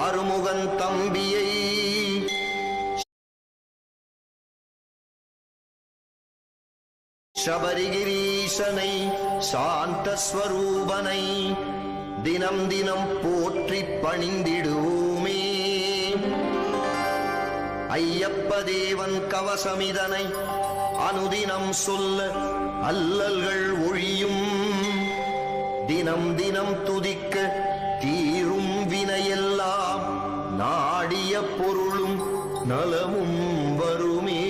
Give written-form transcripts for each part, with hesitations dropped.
அருமுகன் தம்பியை சபரிகிரீசனை சாந்தஸ்வரூபனை தினம் தினம் போற்றி பணிந்திடுவோமே. ஐயப்ப தேவன் கவசமிதனை அனுதினம் சொல்ல அல்லல்கள் ஒழியும். தினம் தினம் துதிக்க தீரும் வினையெல்லாம் நாடிய பொருளும் நலமும் வருமே.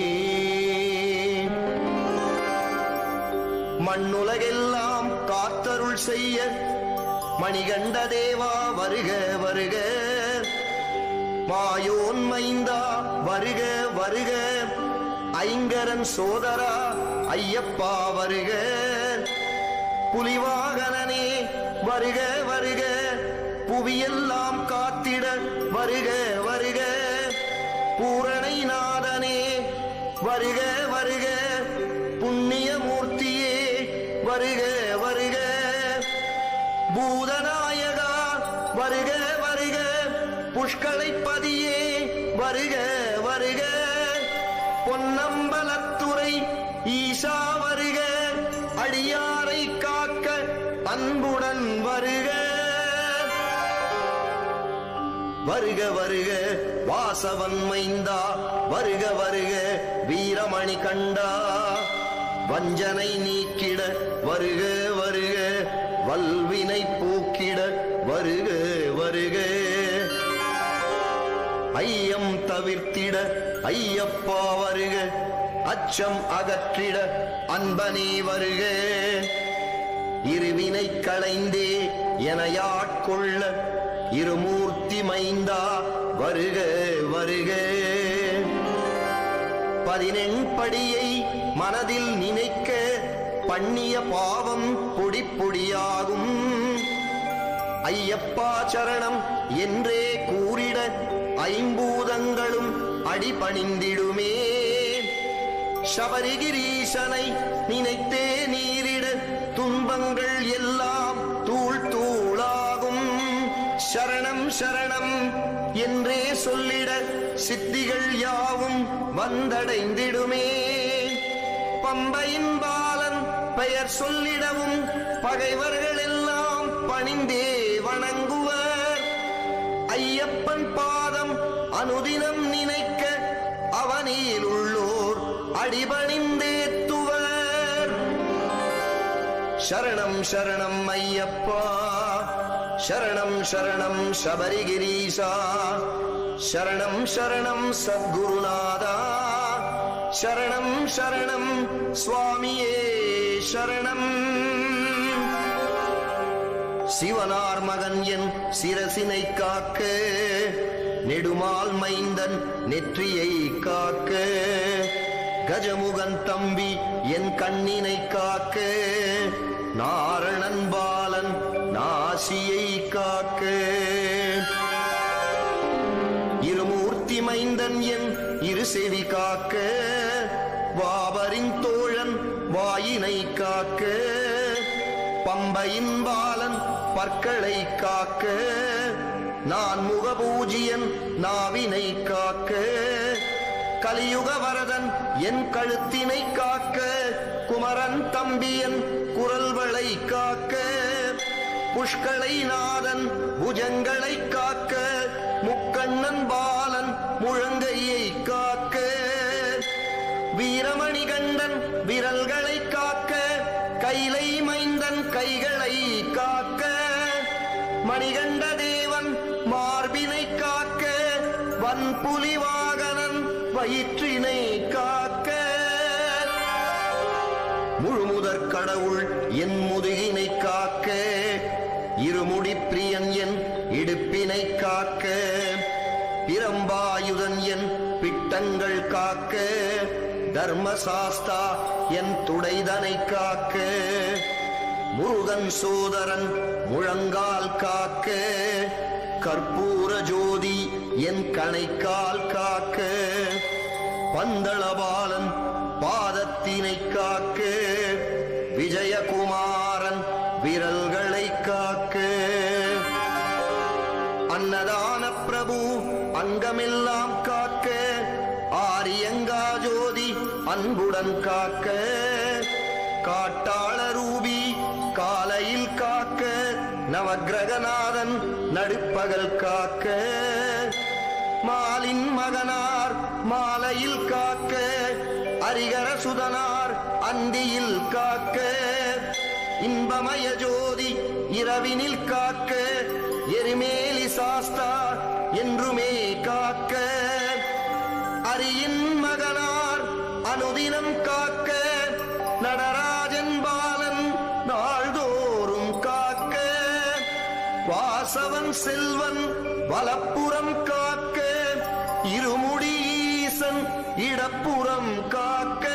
மண்ணுலகெல்லாம் காத்தருள் செய்ய மணிகண்ட தேவா வருக வருக. மாயோன் மைந்தா வருக வருக. ஐங்கரன் சோதரா ஐயப்பா வருக. புலிவாகனனே வருக வருக. புவியெல்லாம் காத்திட வருக வருக. பூரணை நாதனே வருக வருக. புண்ணியமூர்த்தியே வருக வருக. பூதநாயகா வருக வருக. புஷ்களைப்பதியே வருக வருக. பொன்னம்பலத்துறை ஈசா வருக. அடியாரை காக்க அன்புடன் வருக வருக வருக. வாசவன் மைந்தா வருக வருக. வீரமணி கண்டா வஞ்சனை நீக்கிட வருக வருக. வல்வினை போக்கிட வருக வருக. ஐயம் தவிர்த்திட ஐயப்பா வருக. அச்சம் அகற்றிட அன்பனே வருக. இருவினை களைந்தே எனையாட்கொள்ள இருமூர்த்தி மைந்தா வருக வருக. 18 படியை மனதில் நினைக்க பண்ணிய பாவம் பொடி பொடியாகும். ஐயப்பா சரணம் என்றே கூறிட ஐம்பூதங்களும் அடிபணிந்திடுமே. சபரிகிரீசனை நினைத்தே நீரிட துன்பங்கள் எல்லாம் தூள் தூளாகும். சரணம் சரணம் என்றே சொல்லிட சித்திகள் யாவும் வந்தடைந்திடுமே. பம்பையின் பாலன் பெயர் சொல்லிடவும் பகைவர்கள் எல்லாம் பணிந்தே வணங்குவர். ஐயப்பன் பாதம் அனுதினம் நினைக்க அவனில் உள்ளோர் அடிபணிந்தேத்துவர். சரணம் சரணம் ஐயப்பா. சரணம் சரணம் சபரிகிரீசா. சரணம் சரணம் சத்குருநாதா. சரணம் சரணம் சுவாமியே சரணம். சிவனார் மகன் என் சிரசினை காக்க நெடுமால் மைந்தன் நெற்றியை காக்க. கஜமுகன் தம்பி என் கண்ணினை காக்க. நாரணன் பாலன் நாசியை காக்க. இருமூர்த்தி மைந்தன் என் இரு செவி காக்க. வாபரின் தோழன் வாயினை காக்க. பம்பையின் பாலன் பற்களை காக்க. நான் முகபூஜியன் நாவினை காக்க. கலியுக வரதன் என் கழுத்தினை காக்க. குமரன் தம்பியன் குரல்களை காக்க. புஷ்களை நாதன் புஜங்களை காக்க. முக்கண்ணன் பாலன் முழங்கையை காக்க. வீரமணி கண்டன் விரல்களை காக்க. கைலை மைந்தன் கைகளை காக்க. மணிகண்ட தேவன் மார்பினை காக்க. வன்புலி வாகனன் வயிற்றினை காக்க. முழுமுதற் கடவுள் என் முதுகினை காக்க. இருமுடி பிரியன் என் இடுப்பினை காக்க. பிரம்பாயுதன் என் பிட்டங்கள் காக்க. தர்மசாஸ்தா என் துடைதனை காக்க. முருகன் சோதரன் முழங்கால் காக்க. கற்பூர ஜோதி என் கணைக்கால் காக்க. பந்தளபாலன் பாதத்தினை காக்க. விஜயகுமாரன் விரல்களை காக்க. அன்னதான பிரபு அங்கமெல்லாம் காக்க, ஆரியங்கா ஜோதி அன்புடன் காக்க, காட்டாள ரூபி காலையில் காக்க, நவக்கிரகநாதன் நடுப்பகல் காக்க, மாலின் மகனார் மாலையில் காக்க, அரிகர சுதனார் அந்தியில் காக்க, இன்பமய ஜோதி இரவினில் காக்க, எரிமேலி சாஸ்தா என்றுமே காக்க, அரியின் மகனார் அனுதினம் காக்க, நடராஜன் பாலன் நாள்தோறும் காக்க, வாசவன் செல்வன் வலப்புறம் காக்க, இருமுடி ஈசன் இடப்புறம் காக்க,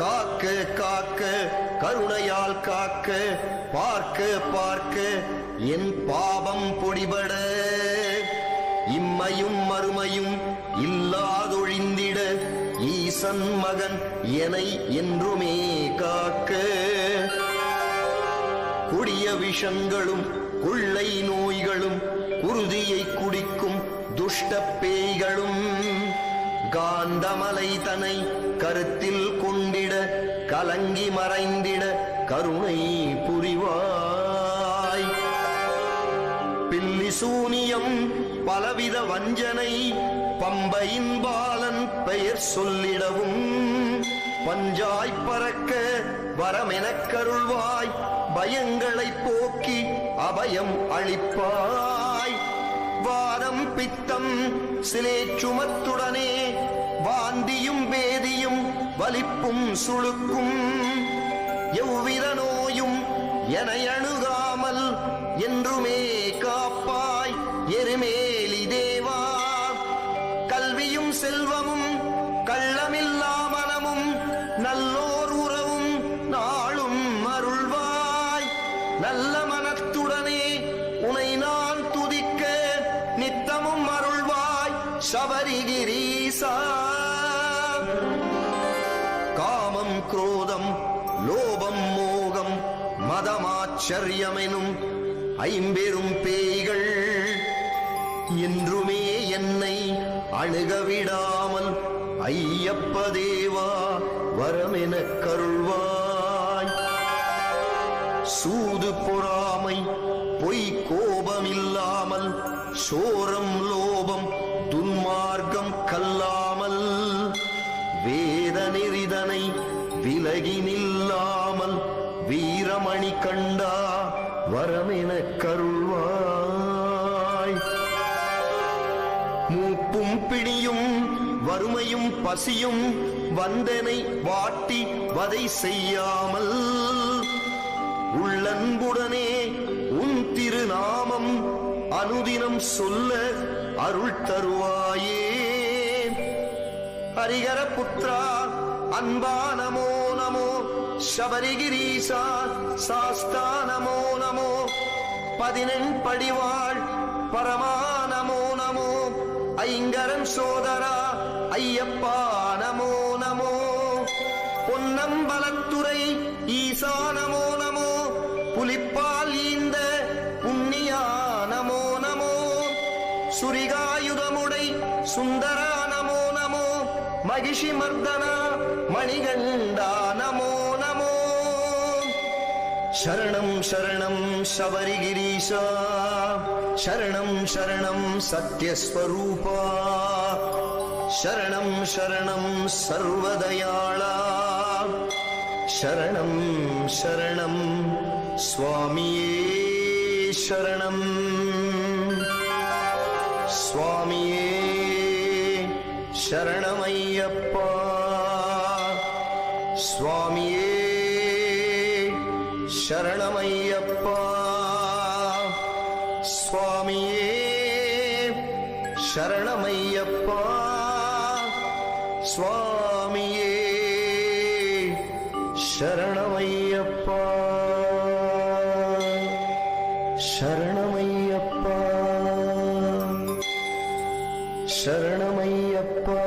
காக்க காக்க கருணையால் காக்க, பார்க்க பார்க்க என் பாவம் பொடிபட, இம்மையும் மறுமையும் இல்லாதொழிந்திட, ஈசன் மகன் எனை என்றுமே காக்க, கொடிய விஷங்களும் கொள்ளை நோய்களும் குருதியை குடிக்கும் துஷ்ட பேய்களும், காந்தமலை தனை கருத்தில் கொண்டிட, கலங்கி மறைந்திட கருணை புரிவாய். பில்லி சூனியம் பலவித வஞ்சனை, பம்பையின் பாலன் பெயர் சொல்லிடவும், பஞ்சாய் பறக்க வரமெனக் கருள்வாய், பயங்களை போக்கி அபயம் அளிப்பாய். வாதம் பித்தம் சிலேச்சுமத்துடனே, வாந்தியும் வேதியும் வலிப்பும் சுளுக்கும், எவ்வித நோயும் என அணுகாமல் என்றுமே காப்பாய் எருமேலி தேவா. கல்வியும் செல்வமும் கள்ளமில்லா மனமும் நல்லோர் உறவும் நாளும் அருள்வாய். நல்ல மனத்துடனே உனை நான் துதிக்க நித்தமும் அருள்வாய் சபரிகிரீசா. காமம் குரோதம் லோபம் மோகம் மதமாச்சரியமெனும் ஐம்பெரும் பேய்கள் என்றுமே என்னை அணுகவிடாமல் ஐயப்ப தேவா வரமெனக் கருள்வாய். சூது பொறாமை பொய் கோபமில்லாமல், சோரம் லோபம் துன்மார்க்கம் கல்லாமல், வேத நெறிதனை விலகி நில்லாமல், வீரமணி கண்டா வரமெனக் கருள்வாய். மூப்பும் பிடியும் வறுமையும் பசியும் வந்தனை வாட்டி வதை செய்யாமல், உள்ளன்புடனே உன் திருநாமம் அனுதினம் சொல்ல அருள் தருவாயே. ஹரிஹர புத்ரா அன்பா நமோ நமோ, சபரிகிரீசா சாஸ்தா நமோ நமோ, 14 படிவாள் பரமா நமோ நமோ, ஐங்கரன் சோதரா ஐயப்பா நமோ நமோ, பொன்னம்பலத்துறை ஈசா நமோ நமோ, புலிப்பால் ஈந்த புண்ணியா நமோ நமோ, சுரிகாயுதமுடை சுந்தரா நமோ நமோ, மகிஷி மர்தனா மணிகண்டா நமோ நமோ. சரணம் சரணம் சபரிகிரீசா, சரணம் சரணம் சத்யஸ்வரூபா, சரணம் சரணம் சர்வதயாளா, சரணம் சரணம் சுவாமியே சரணம். சுவாமியே சரணமையப்பா, சுவாமியே சரணமையப்பா, சுவாமியே சரணமையப்பா, சுவாமியே சரணமையப்பா, சரணமையப்பா, சரணமையப்பா.